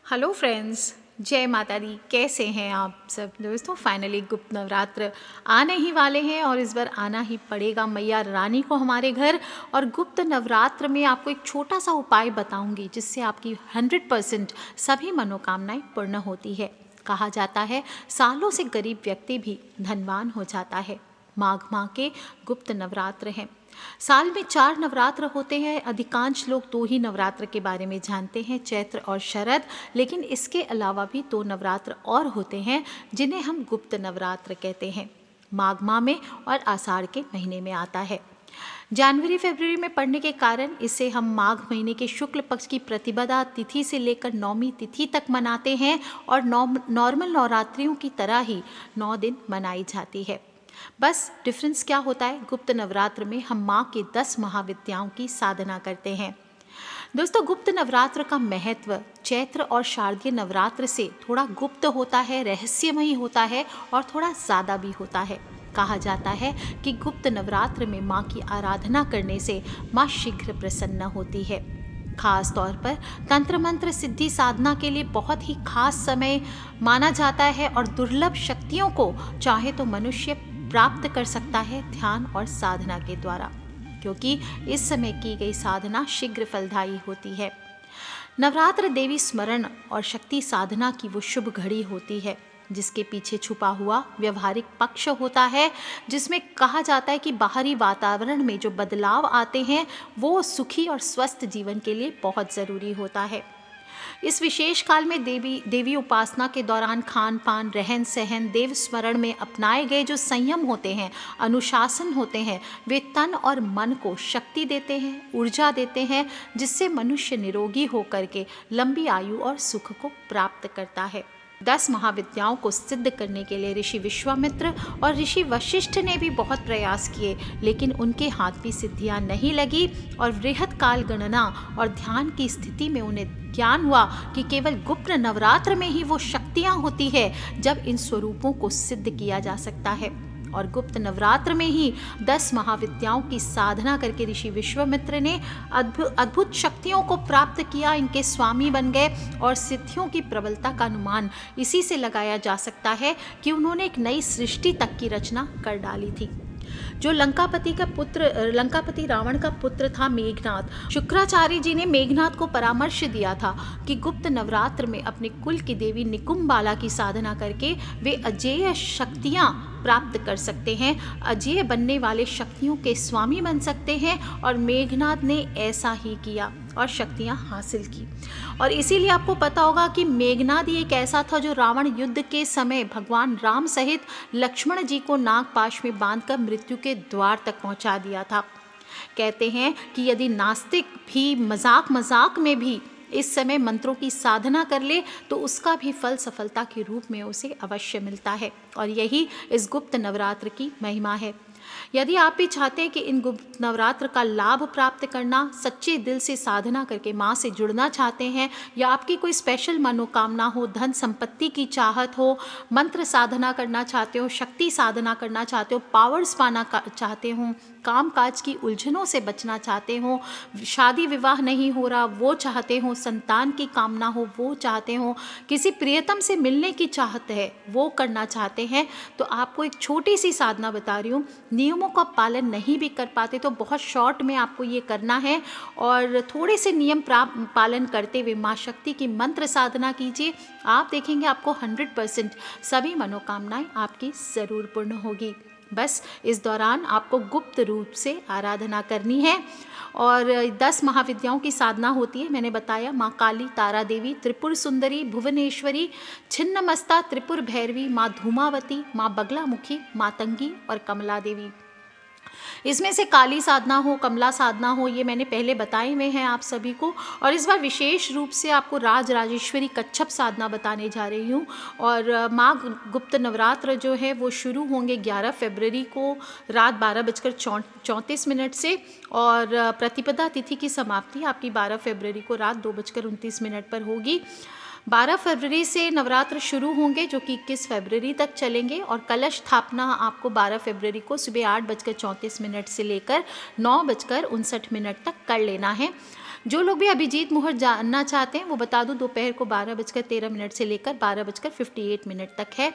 Hello friends, जय माता दी। कैसे हैं आप सब दोस्तों। फाइनली गुप्त नवरात्र आने ही वाले हैं और इस बार आना ही पड़ेगा मैया रानी को हमारे घर। और गुप्त नवरात्र में आपको एक छोटा सा उपाय बताऊंगी जिससे आपकी 100% सभी मनोकामनाएं पूर्ण होती है। कहा जाता है सालों से गरीब व्यक्ति भी धनवान हो जाता है। माघ माह के गुप्त नवरात्र हैं। साल में 4 नवरात्र होते हैं। अधिकांश लोग 2 ही नवरात्र के बारे में जानते हैं, चैत्र और शरद। लेकिन इसके अलावा भी 2 नवरात्र और होते हैं जिन्हें हम गुप्त नवरात्र कहते हैं। माघ माह में और आषाढ़ के महीने में आता है। जनवरी फरवरी में पड़ने के कारण इसे हम माघ महीने के शुक्ल पक्ष की प्रतिपदा तिथि से लेकर नौमी तिथि तक मनाते हैं और नॉर्मल नवरात्रियों की तरह ही 9 दिन मनाई जाती है। बस डिफरेंस क्या होता है, गुप्त नवरात्र में हम माँ के 10 महाविद्याओं की साधना करते हैं। दोस्तों, गुप्त नवरात्र का महत्व चैत्र और शारदीय नवरात्र से थोड़ा गुप्त होता है, रहस्यमयी होता है और थोड़ा ज़्यादा भी होता है। कहा जाता है कि गुप्त नवरात्र में माँ की आराधना करने से माँ शीघ्र प्रसन्न होती है। खास तौर पर तंत्र मंत्र सिद्धि साधना के लिए बहुत ही खास समय माना जाता है और दुर्लभ शक्तियों को चाहे तो मनुष्य प्राप्त कर सकता है ध्यान और साधना के द्वारा, क्योंकि इस समय की गई साधना शीघ्र फलदायी होती है। नवरात्र देवी स्मरण और शक्ति साधना की वो शुभ घड़ी होती है जिसके पीछे छुपा हुआ व्यवहारिक पक्ष होता है, जिसमें कहा जाता है कि बाहरी वातावरण में जो बदलाव आते हैं वो सुखी और स्वस्थ जीवन के लिए बहुत ज़रूरी होता है। इस विशेष काल में देवी उपासना के दौरान खान पान, रहन सहन, देव स्मरण में अपनाए गए जो संयम होते हैं, अनुशासन होते हैं, वे तन और मन को शक्ति देते हैं, ऊर्जा देते हैं, जिससे मनुष्य निरोगी होकर के लंबी आयु और सुख को प्राप्त करता है। 10 महाविद्याओं को सिद्ध करने के लिए ऋषि विश्वामित्र और ऋषि वशिष्ठ ने भी बहुत प्रयास किए, लेकिन उनके हाथ भी सिद्धियां नहीं लगी और वृहत काल गणना और ध्यान की स्थिति में उन्हें ज्ञान हुआ कि केवल गुप्त नवरात्र में ही वो शक्तियां होती है जब इन स्वरूपों को सिद्ध किया जा सकता है। और गुप्त नवरात्र में ही 10 महाविद्याओं की साधना करके ऋषि विश्वामित्र ने अद्भुत शक्तियों को प्राप्त किया, इनके स्वामी बन गए और सिद्धियों की प्रबलता का अनुमान इसी से लगाया जा सकता है कि उन्होंने एक नई सृष्टि तक की रचना कर डाली थी। जो लंकापति रावण का पुत्र था मेघनाद, शुक्राचार्य जी ने मेघनाद को परामर्श दिया था कि गुप्त नवरात्र में अपने कुल की देवी निकुंबाला की साधना करके वे अजेय शक्तियां प्राप्त कर सकते हैं, अजेय बनने वाले शक्तियों के स्वामी बन सकते हैं। और मेघनाद ने ऐसा ही किया और शक्तियां हासिल की। और इसीलिए आपको पता होगा कि मेघनाद ही एक ऐसा था जो रावण युद्ध के समय भगवान राम सहित लक्ष्मण जी को नागपाश में बांधकर मृत्यु के द्वार तक पहुंचा दिया था। कहते हैं कि यदि नास्तिक भी मजाक में भी इस समय मंत्रों की साधना कर ले तो उसका भी फल सफलता के रूप में उसे अवश्य मिलता है। और यही इस गुप्त नवरात्र की महिमा है। यदि आप भी चाहते हैं कि इन गुप्त नवरात्र का लाभ प्राप्त करना, सच्चे दिल से साधना करके माँ से जुड़ना चाहते हैं, या आपकी कोई स्पेशल मनोकामना हो, धन संपत्ति की चाहत हो, मंत्र साधना करना चाहते हो, शक्ति साधना करना चाहते हो, पावर्स पाना चाहते हो, काम काज की उलझनों से बचना चाहते हो, शादी विवाह नहीं हो रहा वो चाहते हो, संतान की कामना हो वो चाहते हो, किसी प्रियतम से मिलने की चाहत है वो करना चाहते हैं, तो आपको एक छोटी सी साधना बता रही हूँ। नियमों का पालन नहीं भी कर पाते तो बहुत शॉर्ट में आपको ये करना है और थोड़े से नियम पालन करते हुए माँ शक्ति की मंत्र साधना कीजिए। आप देखेंगे आपको 100% सभी मनोकामनाएं आपकी ज़रूर पूर्ण होगी। बस इस दौरान आपको गुप्त रूप से आराधना करनी है। और 10 महाविद्याओं की साधना होती है। मैंने बताया माँ काली, तारा देवी, त्रिपुर सुंदरी, भुवनेश्वरी, छिन्नमस्ता, त्रिपुर भैरवी, माँ धूमावती, माँ बगलामुखी, मातंगी और कमला देवी। इसमें से काली साधना हो, कमला साधना हो, ये मैंने पहले बताए हुए हैं आप सभी को। और इस बार विशेष रूप से आपको राजराजेश्वरी कच्छप साधना बताने जा रही हूँ। और माघ गुप्त नवरात्र जो है वो शुरू होंगे 11 फरवरी को रात 12:34 से और प्रतिपदा तिथि की समाप्ति आपकी 12 फरवरी को रात 2:29 पर होगी। 12 फरवरी से नवरात्र शुरू होंगे जो कि 21 फरवरी तक चलेंगे और कलश स्थापना आपको 12 फरवरी को सुबह 8:34 से लेकर 9:59 तक कर लेना है। जो लोग भी अभिजीत मुहूर्त जानना चाहते हैं वो बता दूं, दोपहर को 12:13 से लेकर 12:58 तक है।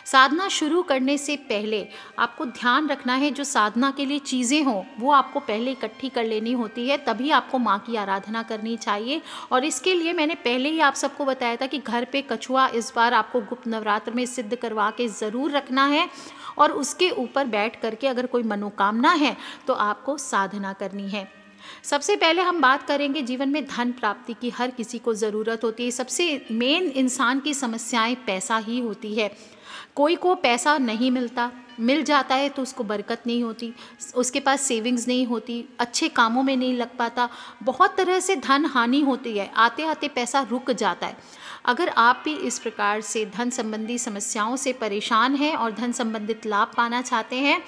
साधना शुरू करने से पहले आपको ध्यान रखना है, जो साधना के लिए चीज़ें हों वो आपको पहले इकट्ठी कर लेनी होती है, तभी आपको माँ की आराधना करनी चाहिए। और इसके लिए मैंने पहले ही आप सबको बताया था कि घर पे कछुआ इस बार आपको गुप्त नवरात्र में सिद्ध करवा के ज़रूर रखना है, और उसके ऊपर बैठ करके अगर कोई मनोकामना है तो आपको साधना करनी है। सबसे पहले हम बात करेंगे जीवन में धन प्राप्ति की। हर किसी को ज़रूरत होती है। सबसे मेन इंसान की समस्याएं पैसा ही होती है। कोई को पैसा नहीं मिलता, मिल जाता है तो उसको बरकत नहीं होती, उसके पास सेविंग्स नहीं होती, अच्छे कामों में नहीं लग पाता, बहुत तरह से धन हानि होती है, आते आते पैसा रुक जाता है। अगर आप भी इस प्रकार से धन संबंधी समस्याओं से परेशान हैं और धन संबंधित लाभ पाना चाहते हैं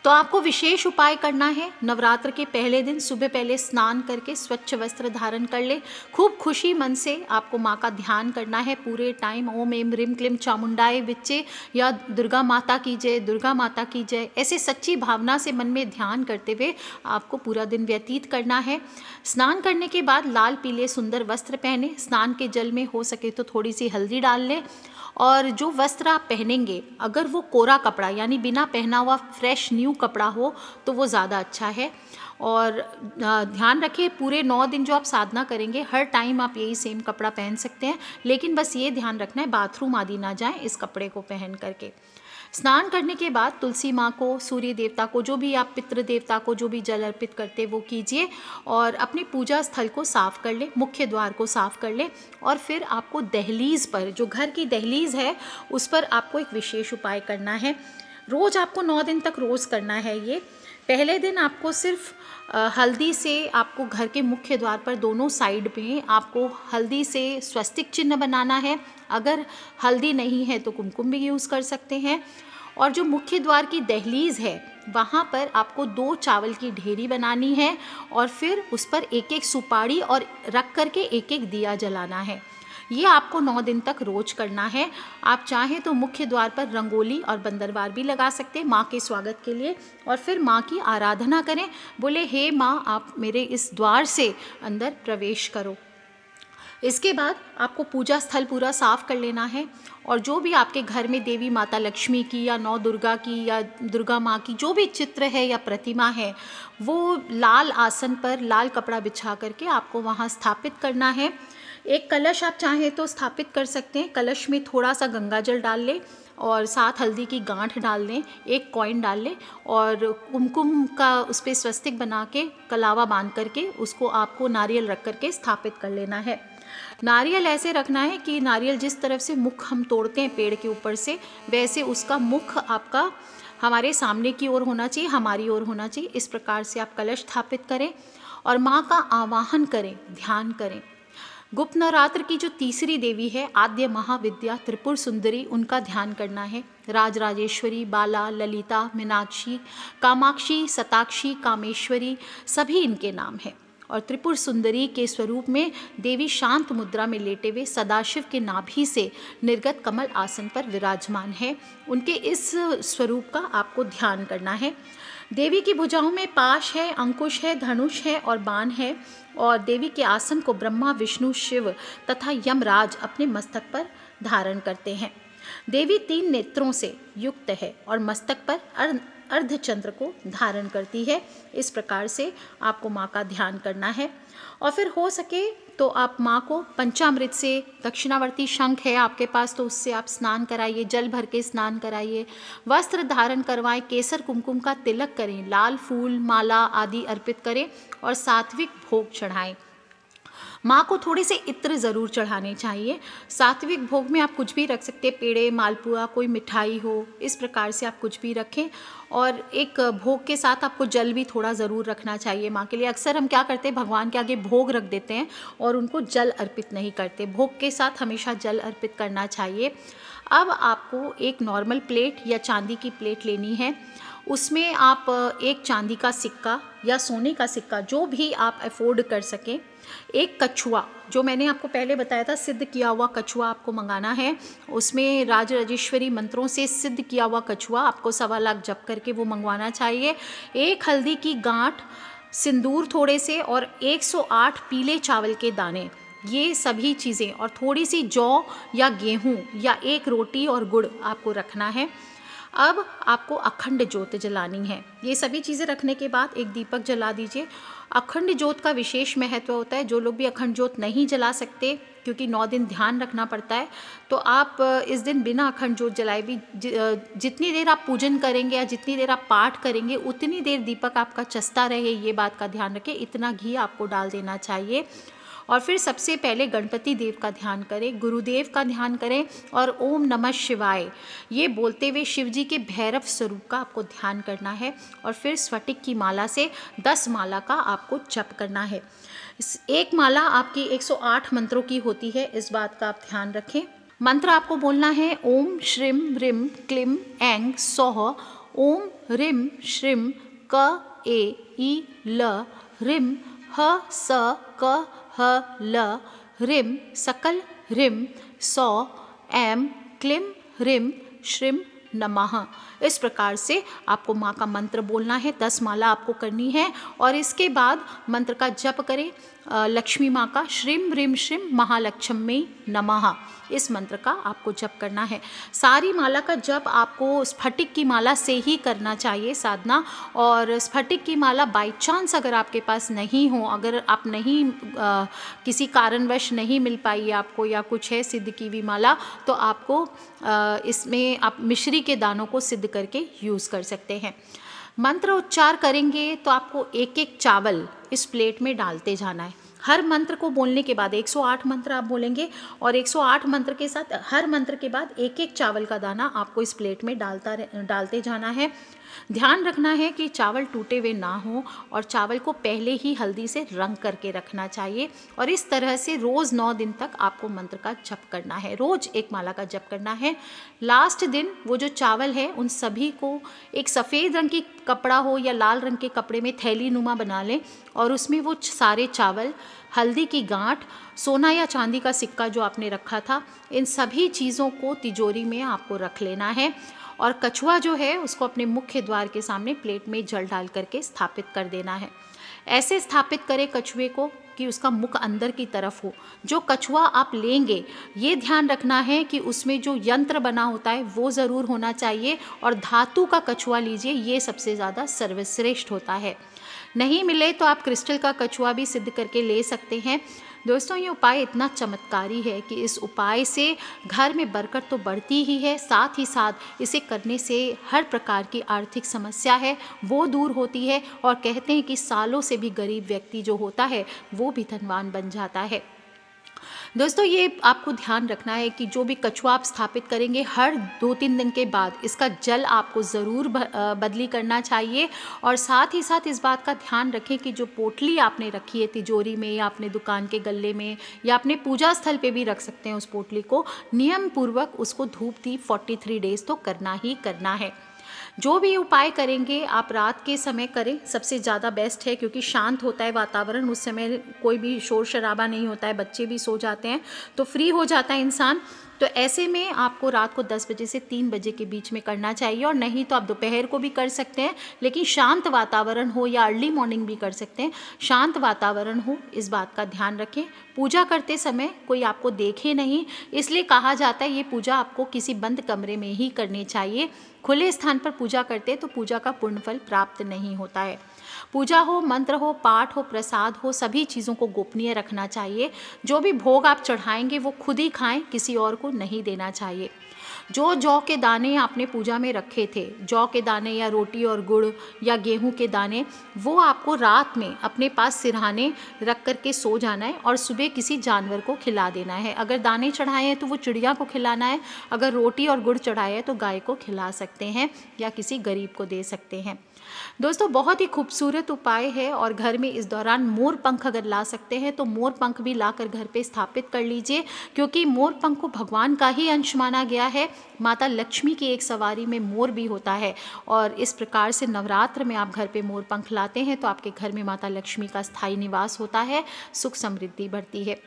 तो आपको विशेष उपाय करना है। नवरात्र के पहले दिन सुबह पहले स्नान करके स्वच्छ वस्त्र धारण कर ले। खूब खुशी मन से आपको माँ का ध्यान करना है पूरे टाइम। ओम एम ह्रीम क्लीम चामुंडाए विच्चे या दुर्गा माता की जय, दुर्गा माता की जय, ऐसे सच्ची भावना से मन में ध्यान करते हुए आपको पूरा दिन व्यतीत करना है। स्नान करने के बाद लाल पीले सुंदर वस्त्र पहने। स्नान के जल में हो सके तो थोड़ी सी हल्दी डाल लें। और जो वस्त्र आप पहनेंगे अगर वो कोरा कपड़ा यानी बिना पहना हुआ फ्रेश न्यू कपड़ा हो तो वो ज़्यादा अच्छा है। और ध्यान रखिए पूरे 9 दिन जो आप साधना करेंगे हर टाइम आप यही सेम कपड़ा पहन सकते हैं, लेकिन बस ये ध्यान रखना है बाथरूम आदि ना जाएं इस कपड़े को पहन करके। स्नान करने के बाद तुलसी माँ को, सूर्य देवता को, जो भी आप पितृ देवता को जो भी जल अर्पित करते वो कीजिए और अपने पूजा स्थल को साफ कर ले, मुख्य द्वार को साफ कर ले। और फिर आपको दहलीज पर, जो घर की दहलीज है उस पर आपको एक विशेष उपाय करना है। रोज़ आपको 9 दिन तक रोज़ करना है ये। पहले दिन आपको सिर्फ हल्दी से आपको घर के मुख्य द्वार पर दोनों साइड में आपको हल्दी से स्वस्तिक चिन्ह बनाना है। अगर हल्दी नहीं है तो कुमकुम भी यूज़ कर सकते हैं। और जो मुख्य द्वार की दहलीज है वहाँ पर आपको 2 चावल की ढेरी बनानी है और फिर उस पर एक एक सुपारी और रख करके एक एक दिया जलाना है। ये आपको 9 दिन तक रोज करना है। आप चाहें तो मुख्य द्वार पर रंगोली और बंदरवार भी लगा सकते हैं माँ के स्वागत के लिए, और फिर माँ की आराधना करें। बोले हे माँ आप मेरे इस द्वार से अंदर प्रवेश करो। इसके बाद आपको पूजा स्थल पूरा साफ कर लेना है और जो भी आपके घर में देवी माता लक्ष्मी की या नौ दुर्गा की या दुर्गा माँ की जो भी चित्र है या प्रतिमा है वो लाल आसन पर लाल कपड़ा बिछा करके आपको वहाँ स्थापित करना है। एक कलश आप चाहें तो स्थापित कर सकते हैं। कलश में थोड़ा सा गंगा जल डाल लें और 7 हल्दी की गांठ डाल लें, 1 कॉइन डाल लें और कुमकुम का उस पर स्वस्तिक बना के कलावा बांध करके उसको आपको नारियल रख करके स्थापित कर लेना है। नारियल ऐसे रखना है कि नारियल जिस तरफ से मुख हम तोड़ते हैं पेड़ के ऊपर से, वैसे उसका मुख आपका हमारे सामने की ओर होना चाहिए, हमारी ओर होना चाहिए। इस प्रकार से आप कलश स्थापित करें और माँ का आवाहन करें, ध्यान करें। गुप्त नवरात्र की जो तीसरी देवी है आद्य महाविद्या त्रिपुर सुंदरी, उनका ध्यान करना है। राजराजेश्वरी, बाला, ललिता, मीनाक्षी, कामाक्षी, सताक्षी, कामेश्वरी सभी इनके नाम हैं। और त्रिपुर सुंदरी के स्वरूप में देवी शांत मुद्रा में लेटे हुए सदाशिव के नाभि से निर्गत कमल आसन पर विराजमान है। उनके इस स्वरूप का आपको ध्यान करना है। देवी की भुजाओं में पाश है, अंकुश है, धनुष है और बाण है। और देवी के आसन को ब्रह्मा, विष्णु, शिव तथा यमराज अपने मस्तक पर धारण करते हैं। देवी 3 नेत्रों से युक्त है और मस्तक पर अर्धचंद्र को धारण करती है। इस प्रकार से आपको माँ का ध्यान करना है। और फिर हो सके तो आप माँ को पंचामृत से, दक्षिणावर्ती शंख है आपके पास तो उससे आप स्नान कराइए, जल भर के स्नान कराइए, वस्त्र धारण करवाएं, केसर कुमकुम का तिलक करें, लाल फूल माला आदि अर्पित करें और सात्विक भोग चढ़ाएं। माँ को थोड़े से इत्र ज़रूर चढ़ाने चाहिए। सात्विक भोग में आप कुछ भी रख सकते हैं, पेड़े, मालपुआ, कोई मिठाई हो, इस प्रकार से आप कुछ भी रखें। और एक भोग के साथ आपको जल भी थोड़ा ज़रूर रखना चाहिए माँ के लिए। अक्सर हम क्या करते हैं, भगवान के आगे भोग रख देते हैं और उनको जल अर्पित नहीं करते। भोग के साथ हमेशा जल अर्पित करना चाहिए। अब आपको एक नॉर्मल प्लेट या चांदी की प्लेट लेनी है। उसमें आप एक चांदी का सिक्का या सोने का सिक्का जो भी आप अफोर्ड कर सकें, एक कछुआ जो मैंने आपको पहले बताया था सिद्ध किया हुआ कछुआ आपको मंगाना है। उसमें राजराजेश्वरी मंत्रों से सिद्ध किया हुआ कछुआ आपको 1.25 लाख जप करके वो मंगवाना चाहिए। 1 हल्दी की गांठ सिंदूर थोड़े से और 108 पीले चावल के दाने, ये सभी चीज़ें, और थोड़ी सी जौ या गेहूँ या एक रोटी और गुड़ आपको रखना है। अब आपको अखंड ज्योत जलानी है। ये सभी चीज़ें रखने के बाद एक दीपक जला दीजिए। अखंड ज्योत का विशेष महत्व होता है। जो लोग भी अखंड ज्योत नहीं जला सकते, क्योंकि 9 दिन ध्यान रखना पड़ता है, तो आप इस दिन बिना अखंड ज्योत जलाए भी जितनी देर आप पूजन करेंगे या जितनी देर आप पाठ करेंगे उतनी देर दीपक आपका चसता रहे, ये बात का ध्यान रखें। इतना घी आपको डाल देना चाहिए। और फिर सबसे पहले गणपति देव का ध्यान करें, गुरुदेव का ध्यान करें और ओम नमः शिवाय ये बोलते हुए शिव जी के भैरव स्वरूप का आपको ध्यान करना है। और फिर स्फटिक की माला से 10 माला का आपको जप करना है। एक माला आपकी 108 मंत्रों की होती है, इस बात का आप ध्यान रखें। मंत्र आपको बोलना है ओम श्रीम ह्रीम क्लीम ऐं सौः ओम ह्रीम श्रीम क ए ई ल ह्रीम ह स क ह ल ह्रीम सकल ह्रीम सौ ऐं क्लीम ह्रीम श्रीम नमः। इस प्रकार से आपको माँ का मंत्र बोलना है। 10 माला आपको करनी है और इसके बाद मंत्र का जप करें लक्ष्मी माँ का, श्रीम ह्रीम श्रीम महालक्ष्मी नमः। इस मंत्र का आपको जप करना है। सारी माला का जप आपको स्फटिक की माला से ही करना चाहिए साधना। और स्फटिक की माला बाई चांस अगर आपके पास नहीं हो, अगर आप नहीं किसी कारणवश नहीं मिल पाई आपको या कुछ है सिद्ध की हुई माला, तो आपको इसमें आप मिश्री के दानों को सिद्ध करके यूज़ कर सकते हैं। मंत्र उच्चार करेंगे तो आपको एक एक चावल इस प्लेट में डालते जाना है। हर मंत्र को बोलने के बाद 108 मंत्र आप बोलेंगे और 108 मंत्र के साथ हर मंत्र के बाद एक एक चावल का दाना आपको इस प्लेट में डालते जाना है। ध्यान रखना है कि चावल टूटे हुए ना हो और चावल को पहले ही हल्दी से रंग करके रखना चाहिए। और इस तरह से रोज़ 9 दिन तक आपको मंत्र का जप करना है, रोज़ एक माला का जप करना है। लास्ट दिन वो जो चावल है उन सभी को एक सफ़ेद रंग की कपड़ा हो या लाल रंग के कपड़े में थैली नुमा बना लें और उसमें वो सारे चावल, हल्दी की गांठ, सोना या चांदी का सिक्का जो आपने रखा था, इन सभी चीज़ों को तिजोरी में आपको रख लेना है। और कछुआ जो है उसको अपने मुख्य द्वार के सामने प्लेट में जल डाल करके स्थापित कर देना है। ऐसे स्थापित करें कछुए को कि उसका मुख अंदर की तरफ हो। जो कछुआ आप लेंगे ये ध्यान रखना है कि उसमें जो यंत्र बना होता है वो ज़रूर होना चाहिए और धातु का कछुआ लीजिए, ये सबसे ज़्यादा सर्वश्रेष्ठ होता है। नहीं मिले तो आप क्रिस्टल का कछुआ भी सिद्ध करके ले सकते हैं। दोस्तों ये उपाय इतना चमत्कारी है कि इस उपाय से घर में बरकत तो बढ़ती ही है, साथ ही साथ इसे करने से हर प्रकार की आर्थिक समस्या है वो दूर होती है और कहते हैं कि सालों से भी गरीब व्यक्ति जो होता है वो भी धनवान बन जाता है। दोस्तों ये आपको ध्यान रखना है कि जो भी कछुआ आप स्थापित करेंगे हर 2-3 दिन के बाद इसका जल आपको ज़रूर बदली करना चाहिए। और साथ ही साथ इस बात का ध्यान रखें कि जो पोटली आपने रखी है तिजोरी में या अपने दुकान के गल्ले में या अपने पूजा स्थल पे भी रख सकते हैं, उस पोटली को नियम पूर्वक उसको धूप दीप 43 डेज तो करना ही करना है। जो भी उपाय करेंगे आप रात के समय करें, सबसे ज़्यादा बेस्ट है क्योंकि शांत होता है वातावरण, उस समय कोई भी शोर शराबा नहीं होता है, बच्चे भी सो जाते हैं तो फ्री हो जाता है इंसान। तो ऐसे में आपको रात को 10 बजे से 3 बजे के बीच में करना चाहिए और नहीं तो आप दोपहर को भी कर सकते हैं, लेकिन शांत वातावरण हो या अर्ली मॉर्निंग भी कर सकते हैं, शांत वातावरण हो, इस बात का ध्यान रखें। पूजा करते समय कोई आपको देखे नहीं, इसलिए कहा जाता है ये पूजा आपको किसी बंद कमरे में ही करनी चाहिए। खुले स्थान पर पूजा करते तो पूजा का पूर्ण फल प्राप्त नहीं होता है। पूजा हो, मंत्र हो, पाठ हो, प्रसाद हो, सभी चीज़ों को गोपनीय रखना चाहिए। जो भी भोग आप चढ़ाएंगे वो खुद ही खाएं, किसी और को नहीं देना चाहिए। जो जौ के दाने आपने पूजा में रखे थे, जौ के दाने या रोटी और गुड़ या गेहूं के दाने, वो आपको रात में अपने पास सिरहाने रख करके सो जाना है और सुबह किसी जानवर को खिला देना है। अगर दाने चढ़ाए हैं तो वो चिड़िया को खिलाना है, अगर रोटी और गुड़ चढ़ाए हैं तो गाय को खिला सकते हैं या किसी गरीब को दे सकते हैं। दोस्तों बहुत ही खूबसूरत उपाय है और घर में इस दौरान मोर पंख अगर ला सकते हैं तो मोर पंख भी लाकर घर पे स्थापित कर लीजिए, क्योंकि मोर पंख को भगवान का ही अंश माना गया है। माता लक्ष्मी की एक सवारी में मोर भी होता है और इस प्रकार से नवरात्र में आप घर पे मोर पंख लाते हैं तो आपके घर में माता लक्ष्मी का स्थायी निवास होता है, सुख समृद्धि बढ़ती है।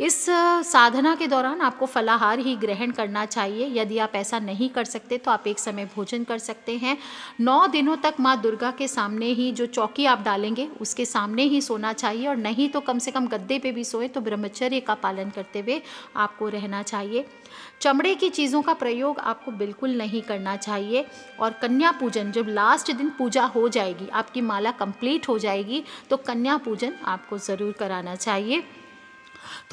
इस साधना के दौरान आपको फलाहार ही ग्रहण करना चाहिए। यदि आप ऐसा नहीं कर सकते तो आप एक समय भोजन कर सकते हैं। 9 दिनों तक माँ दुर्गा के सामने ही जो चौकी आप डालेंगे उसके सामने ही सोना चाहिए, और नहीं तो कम से कम गद्दे पे भी सोए तो ब्रह्मचर्य का पालन करते हुए आपको रहना चाहिए। चमड़े की चीज़ों का प्रयोग आपको बिल्कुल नहीं करना चाहिए। और कन्या पूजन, जब लास्ट दिन पूजा हो जाएगी, आपकी माला कंप्लीट हो जाएगी, तो कन्या पूजन आपको ज़रूर कराना चाहिए।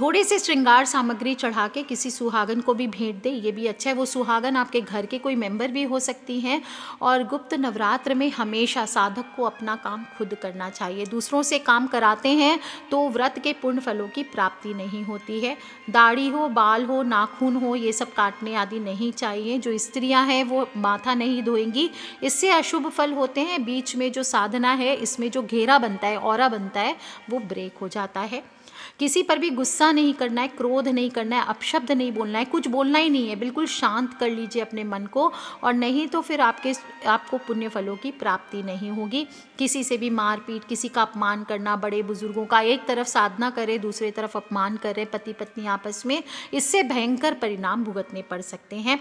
थोड़े से श्रृंगार सामग्री चढ़ा के किसी सुहागन को भी भेंट दे, ये भी अच्छा है। वो सुहागन आपके घर के कोई मेंबर भी हो सकती हैं। और गुप्त नवरात्र में हमेशा साधक को अपना काम खुद करना चाहिए। दूसरों से काम कराते हैं तो व्रत के पुण्य फलों की प्राप्ति नहीं होती है। दाढ़ी हो, बाल हो, नाखून हो, ये सब काटने आदि नहीं चाहिए। जो स्त्रियां हैं वो माथा नहीं धोएंगी, इससे अशुभ फल होते हैं। बीच में जो साधना है इसमें जो घेरा बनता है, ऑरा बनता है, वो ब्रेक हो जाता है। किसी पर भी गुस्सा नहीं करना है, क्रोध नहीं करना है, अपशब्द नहीं बोलना है, कुछ बोलना ही नहीं है। बिल्कुल शांत कर लीजिए अपने मन को, और नहीं तो फिर आपको पुण्य फलों की प्राप्ति नहीं होगी। किसी से भी मारपीट, किसी का अपमान करना, बड़े बुजुर्गों का, एक तरफ साधना करे दूसरी तरफ अपमान करे पति पत्नी आपस में, इससे भयंकर परिणाम भुगतने पड़ सकते हैं।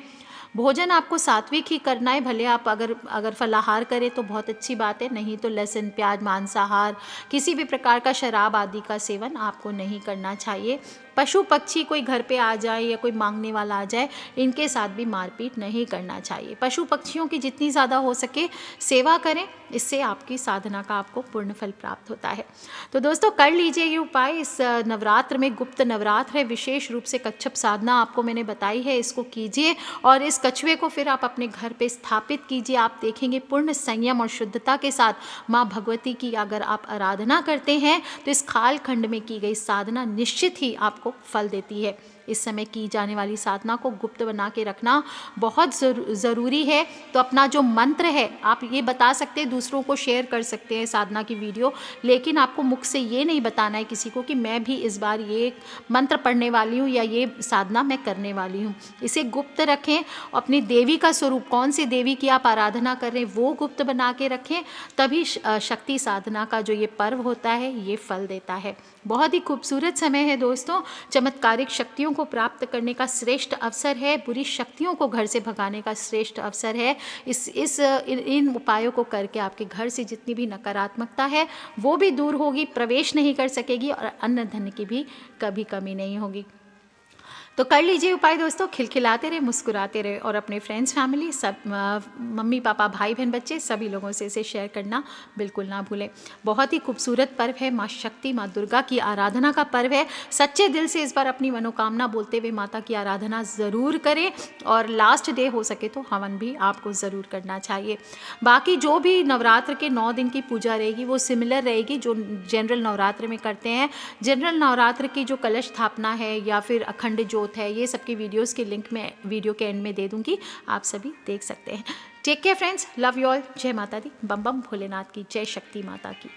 भोजन आपको सात्विक ही करना है। भले आप अगर फलाहार करें तो बहुत अच्छी बात है, नहीं तो लहसुन, प्याज, मांसाहार, किसी भी प्रकार का शराब आदि का सेवन आपको नहीं करना चाहिए। पशु पक्षी कोई घर पे आ जाए या कोई मांगने वाला आ जाए, इनके साथ भी मारपीट नहीं करना चाहिए। पशु पक्षियों की जितनी ज़्यादा हो सके सेवा करें, इससे आपकी साधना का आपको पूर्ण फल प्राप्त होता है। तो दोस्तों कर लीजिए ये उपाय। इस नवरात्र में, गुप्त नवरात्र है, विशेष रूप से कच्छप साधना आपको मैंने बताई है, इसको कीजिए। और इस कछुए को फिर आप अपने घर पे स्थापित कीजिए। आप देखेंगे पूर्ण संयम और शुद्धता के साथ माँ भगवती की अगर आप आराधना करते हैं तो इस काल खंड में की गई साधना निश्चित ही आपको फल देती है। इस समय की जाने वाली साधना को गुप्त बना के रखना बहुत ज़रूरी है। तो अपना जो मंत्र है आप ये बता सकते हैं, दूसरों को शेयर कर सकते हैं साधना की वीडियो, लेकिन आपको मुख से ये नहीं बताना है किसी को कि मैं भी इस बार ये मंत्र पढ़ने वाली हूँ या ये साधना मैं करने वाली हूँ। इसे गुप्त रखें। अपनी देवी का स्वरूप, कौन सी देवी की आप आराधना कर रहे हैं, वो गुप्त बना के रखें, तभी शक्ति साधना का जो ये पर्व होता है ये फल देता है। बहुत ही खूबसूरत समय है दोस्तों। चमत्कारिक शक्तियों को प्राप्त करने का श्रेष्ठ अवसर है। बुरी शक्तियों को घर से भगाने का श्रेष्ठ अवसर है। इन उपायों को करके आपके घर से जितनी भी नकारात्मकता है वो भी दूर होगी, प्रवेश नहीं कर सकेगी, और अन्न धन की भी कभी कमी नहीं होगी। तो कर लीजिए उपाय दोस्तों। खिलखिलाते रहे, मुस्कुराते रहे, और अपने फ्रेंड्स, फैमिली, सब मम्मी पापा, भाई बहन, बच्चे, सभी लोगों से इसे शेयर करना बिल्कुल ना भूलें। बहुत ही खूबसूरत पर्व है। माँ शक्ति, माँ दुर्गा की आराधना का पर्व है। सच्चे दिल से इस बार अपनी मनोकामना बोलते हुए माता की आराधना ज़रूर करें, और लास्ट डे हो सके तो हवन भी आपको ज़रूर करना चाहिए। बाकी जो भी नवरात्र के 9 दिन की पूजा रहेगी वो सिमिलर रहेगी जो जनरल नवरात्र में करते हैं। जनरल नवरात्र की जो कलश स्थापना है या फिर अखंड ज्योत है, ये सबकी वीडियोस की लिंक मैं वीडियो के एंड में दे दूंगी, आप सभी देख सकते हैं। Take care friends, love you all. जय माता दी, बम बम भोलेनाथ की जय, शक्ति माता की।